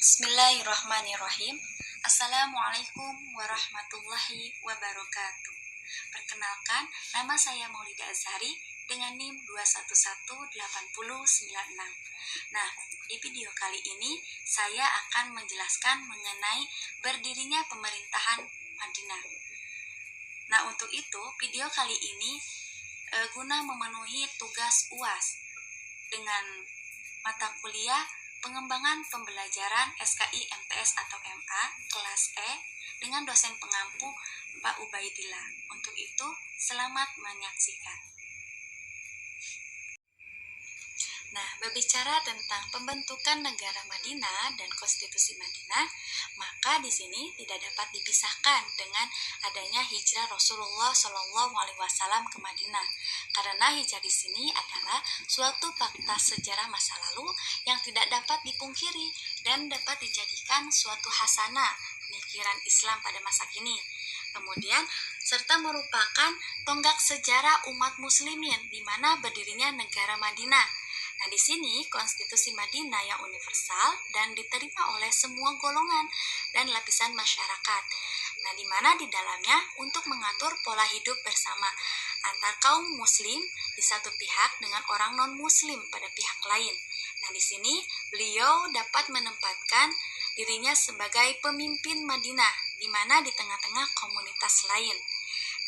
Bismillahirrahmanirrahim. Assalamualaikum warahmatullahi wabarakatuh. Perkenalkan, nama saya Maulida Azhari dengan NIM 2118096. Nah, di video kali ini saya akan menjelaskan mengenai berdirinya pemerintahan Madinah. Nah, untuk itu video kali ini guna memenuhi tugas UAS dengan mata kuliah Pengembangan Pembelajaran SKI MTS atau MA kelas E dengan dosen pengampu Pak Ubaidillah. Untuk itu, selamat menyaksikan. Nah, berbicara tentang pembentukan negara Madinah dan konstitusi Madinah, maka di sini tidak dapat dipisahkan dengan adanya hijrah Rasulullah SAW ke Madinah. Karena hijrah di sini adalah suatu fakta sejarah masa lalu yang tidak dapat dipungkiri dan dapat dijadikan suatu hasanah pemikiran Islam pada masa kini. Kemudian, serta merupakan tonggak sejarah umat muslimin di mana berdirinya negara Madinah. Nah, di sini konstitusi Madinah yang universal dan diterima oleh semua golongan dan lapisan masyarakat. Nah, di mana di dalamnya untuk mengatur pola hidup bersama antar kaum muslim di satu pihak dengan orang non-muslim pada pihak lain. Nah, di sini beliau dapat menempatkan dirinya sebagai pemimpin Madinah, di mana di tengah-tengah komunitas lain.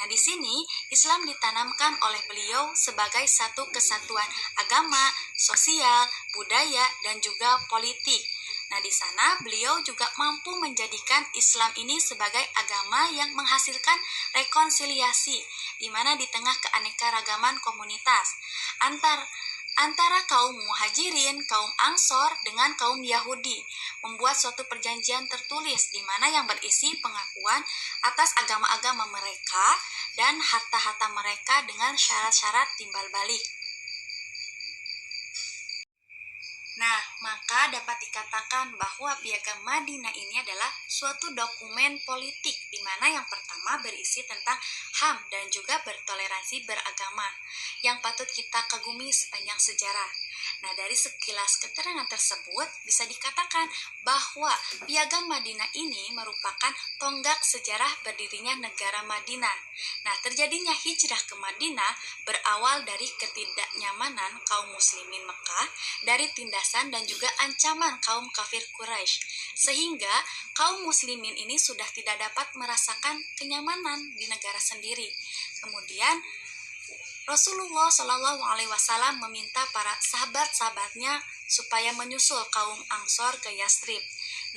Nah, di sini Islam ditanamkan oleh beliau sebagai satu kesatuan agama, sosial, budaya, dan juga politik. Nah, di sana beliau juga mampu menjadikan Islam ini sebagai agama yang menghasilkan rekonsiliasi, di mana di tengah keanekaragaman komunitas antara kaum muhajirin, kaum ansor dengan kaum Yahudi, membuat suatu perjanjian tertulis di mana yang berisi pengakuan atas agama-agama mereka dan harta-harta mereka dengan syarat-syarat timbal balik. Nah, maka dapat dikatakan bahwa Piagam Madinah ini adalah suatu dokumen politik di mana yang pertama berisi tentang HAM dan juga bertoleransi beragama yang patut kita kagumi sepanjang sejarah. Nah, dari sekilas keterangan tersebut bisa dikatakan bahwa Piagam Madinah ini merupakan tonggak sejarah berdirinya negara Madinah. Nah, terjadinya hijrah ke Madinah berawal dari ketidaknyamanan kaum muslimin Mekah dari tindasan dan juga ancaman kaum kafir Quraisy, sehingga kaum muslimin ini sudah tidak dapat merasakan kenyamanan di negara sendiri. Kemudian Rasulullah SAW meminta para sahabat-sahabatnya supaya menyusul kaum Ansor ke Yastrib.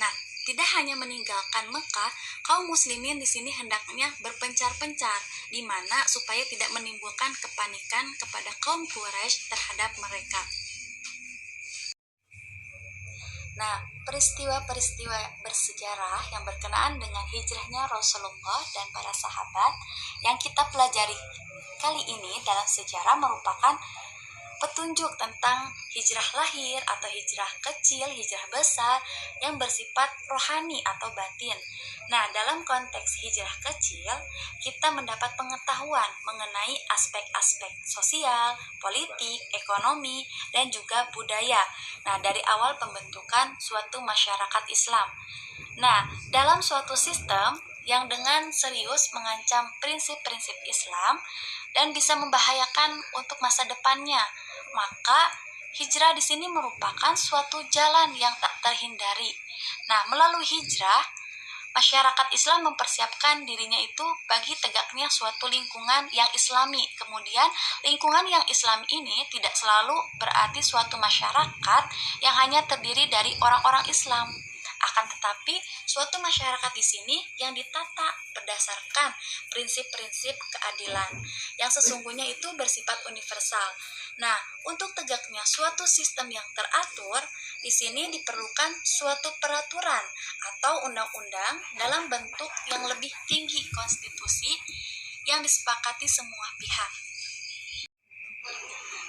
Nah, tidak hanya meninggalkan Mekah, kaum muslimin di sini hendaknya berpencar-pencar, di mana supaya tidak menimbulkan kepanikan kepada kaum Quraisy terhadap mereka. Nah, peristiwa-peristiwa bersejarah yang berkenaan dengan hijrahnya Rasulullah dan para sahabat yang kita pelajari kali ini dalam sejarah merupakan petunjuk tentang hijrah lahir atau hijrah kecil, hijrah besar yang bersifat rohani atau batin. Nah, dalam konteks hijrah kecil, kita mendapat pengetahuan mengenai aspek-aspek sosial, politik, ekonomi, dan juga budaya. Nah, dari awal pembentukan suatu masyarakat Islam. Nah, dalam suatu sistem yang dengan serius mengancam prinsip-prinsip Islam dan bisa membahayakan untuk masa depannya, maka hijrah di sini merupakan suatu jalan yang tak terhindari. Nah, melalui hijrah, masyarakat Islam mempersiapkan dirinya itu bagi tegaknya suatu lingkungan yang islami. Kemudian, lingkungan yang islami ini tidak selalu berarti suatu masyarakat yang hanya terdiri dari orang-orang Islam. Akan tetapi, suatu masyarakat di sini yang ditata berdasarkan prinsip-prinsip keadilan yang sesungguhnya itu bersifat universal. Nah, untuk tegaknya suatu sistem yang teratur, di sini diperlukan suatu peraturan atau undang-undang dalam bentuk yang lebih tinggi konstitusi yang disepakati semua pihak.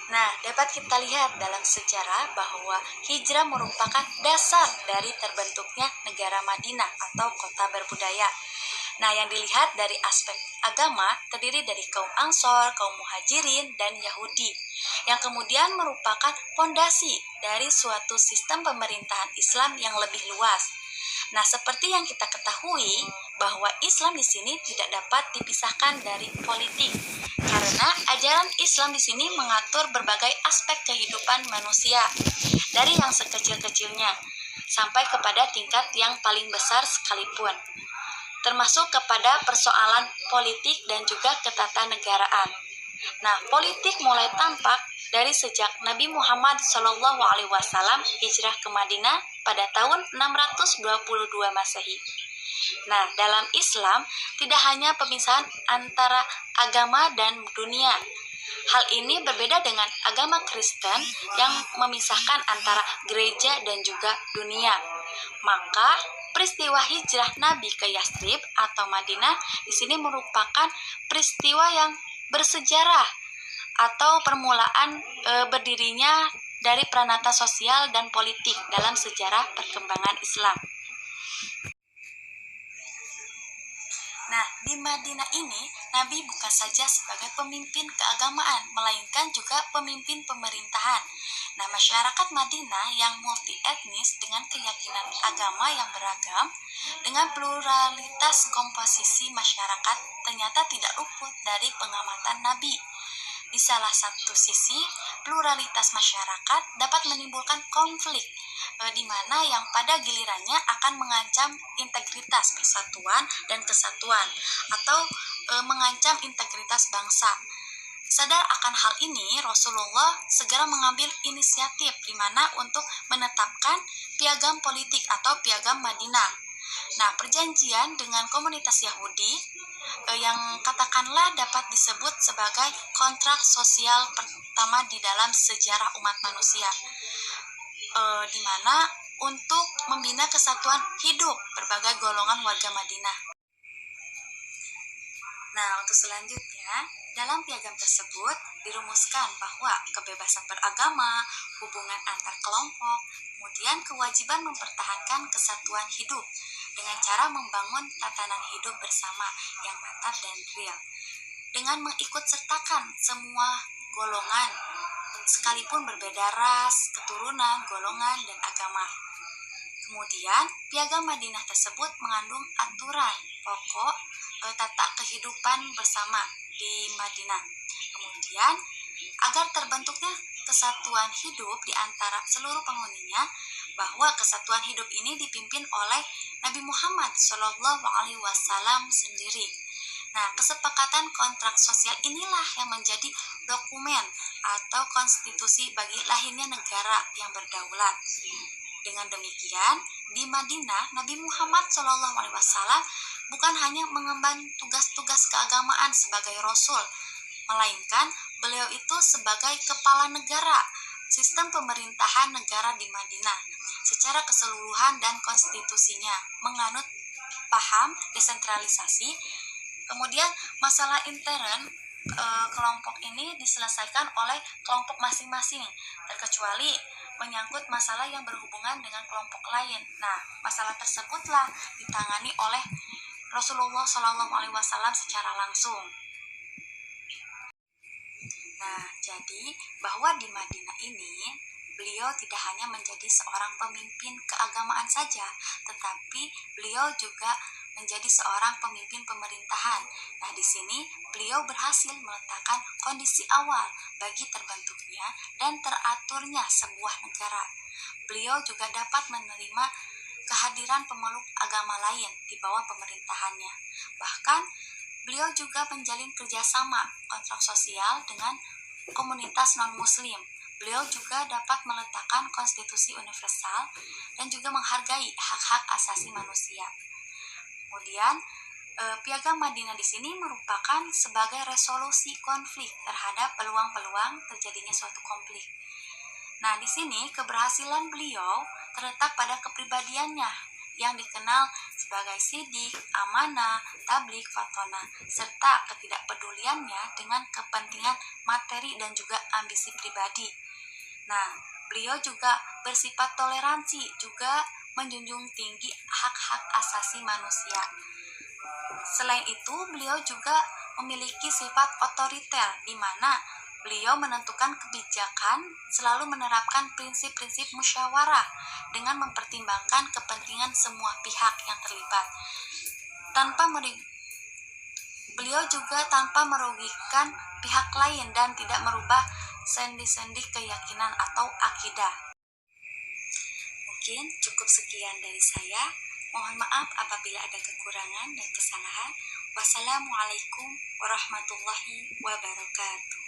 Nah, dapat kita lihat dalam sejarah bahwa hijrah merupakan dasar dari terbentuknya negara Madinah atau kota berbudaya. Nah, yang dilihat dari aspek agama terdiri dari kaum Ansor, kaum Muhajirin, dan Yahudi, yang kemudian merupakan fondasi dari suatu sistem pemerintahan Islam yang lebih luas. Nah, seperti yang kita ketahui bahwa Islam di sini tidak dapat dipisahkan dari politik, karena ajaran Islam di sini mengatur berbagai aspek kehidupan manusia, dari yang sekecil-kecilnya sampai kepada tingkat yang paling besar sekalipun, termasuk kepada persoalan politik dan juga ketatanegaraan. Nah, politik mulai tampak dari sejak Nabi Muhammad SAW hijrah ke Madinah pada tahun 622 Masehi. Nah, dalam Islam tidak hanya pemisahan antara agama dan dunia. Hal ini berbeda dengan agama Kristen yang memisahkan antara gereja dan juga dunia. Maka peristiwa hijrah Nabi ke Yathrib atau Madinah di sini merupakan peristiwa yang bersejarah atau permulaan berdirinya dari peranata sosial dan politik dalam sejarah perkembangan Islam. Nah, di Madinah ini, Nabi bukan saja sebagai pemimpin keagamaan, melainkan juga pemimpin pemerintahan. Nah, masyarakat Madinah yang multi etnis dengan keyakinan agama yang beragam, dengan pluralitas komposisi masyarakat, ternyata tidak luput dari pengamatan Nabi. Di salah satu sisi, pluralitas masyarakat dapat menimbulkan konflik, di mana yang pada gilirannya akan mengancam integritas persatuan dan kesatuan atau mengancam integritas bangsa. Sadar akan hal ini, Rasulullah segera mengambil inisiatif di mana untuk menetapkan piagam politik atau piagam Madinah. Nah, perjanjian dengan komunitas Yahudi yang katakanlah dapat disebut sebagai kontrak sosial pertama di dalam sejarah umat manusia, di mana untuk membina kesatuan hidup berbagai golongan warga Madinah. Nah, untuk selanjutnya, dalam piagam tersebut dirumuskan bahwa kebebasan beragama, hubungan antar kelompok, kemudian kewajiban mempertahankan kesatuan hidup dengan cara membangun tatanan hidup bersama yang mantap dan real, dengan mengikut sertakan semua golongan, sekalipun berbeda ras, keturunan, golongan, dan agama. Kemudian, piagam Madinah tersebut mengandung aturan pokok tata kehidupan bersama di Madinah. Kemudian, agar terbentuknya kesatuan hidup di antara seluruh penghuninya, bahwa kesatuan hidup ini dipimpin oleh Nabi Muhammad SAW sendiri. Nah, kesepakatan kontrak sosial inilah yang menjadi dokumen atau konstitusi bagi lahirnya negara yang berdaulat. Dengan demikian, di Madinah, Nabi Muhammad SAW bukan hanya mengemban tugas-tugas keagamaan sebagai Rasul, melainkan beliau itu sebagai kepala negara, sistem pemerintahan negara di Madinah secara keseluruhan dan konstitusinya menganut paham desentralisasi. Kemudian masalah intern kelompok ini diselesaikan oleh kelompok masing-masing, terkecuali menyangkut masalah yang berhubungan dengan kelompok lain. Nah, masalah tersebutlah ditangani oleh Rasulullah SAW secara langsung. Nah, jadi bahwa di Madinah ini beliau tidak hanya menjadi seorang pemimpin keagamaan saja, tetapi beliau juga menjadi seorang pemimpin pemerintahan. Nah, di sini beliau berhasil meletakkan kondisi awal bagi terbentuknya dan teraturnya sebuah negara. Beliau juga dapat menerima kehadiran pemeluk agama lain di bawah pemerintahannya. Bahkan, beliau juga menjalin kerjasama kontrak sosial dengan komunitas non-muslim. Beliau juga dapat meletakkan konstitusi universal dan juga menghargai hak-hak asasi manusia. Kemudian, piagam Madinah di sini merupakan sebagai resolusi konflik terhadap peluang-peluang terjadinya suatu konflik. Nah, di sini keberhasilan beliau terletak pada kepribadiannya yang dikenal sebagai sidik, amanah, tabligh, fatona, serta ketidakpeduliannya dengan kepentingan materi dan juga ambisi pribadi. Nah, beliau juga bersifat toleransi, juga menjunjung tinggi hak-hak asasi manusia. Selain itu, beliau juga memiliki sifat otoriter, di mana beliau menentukan kebijakan selalu menerapkan prinsip-prinsip musyawarah dengan mempertimbangkan kepentingan semua pihak yang terlibat. Beliau juga tanpa merugikan pihak lain dan tidak merubah sendi-sendi keyakinan atau akidah. Mungkin cukup sekian dari saya. Mohon maaf apabila ada kekurangan dan kesalahan. Wassalamualaikum warahmatullahi wabarakatuh.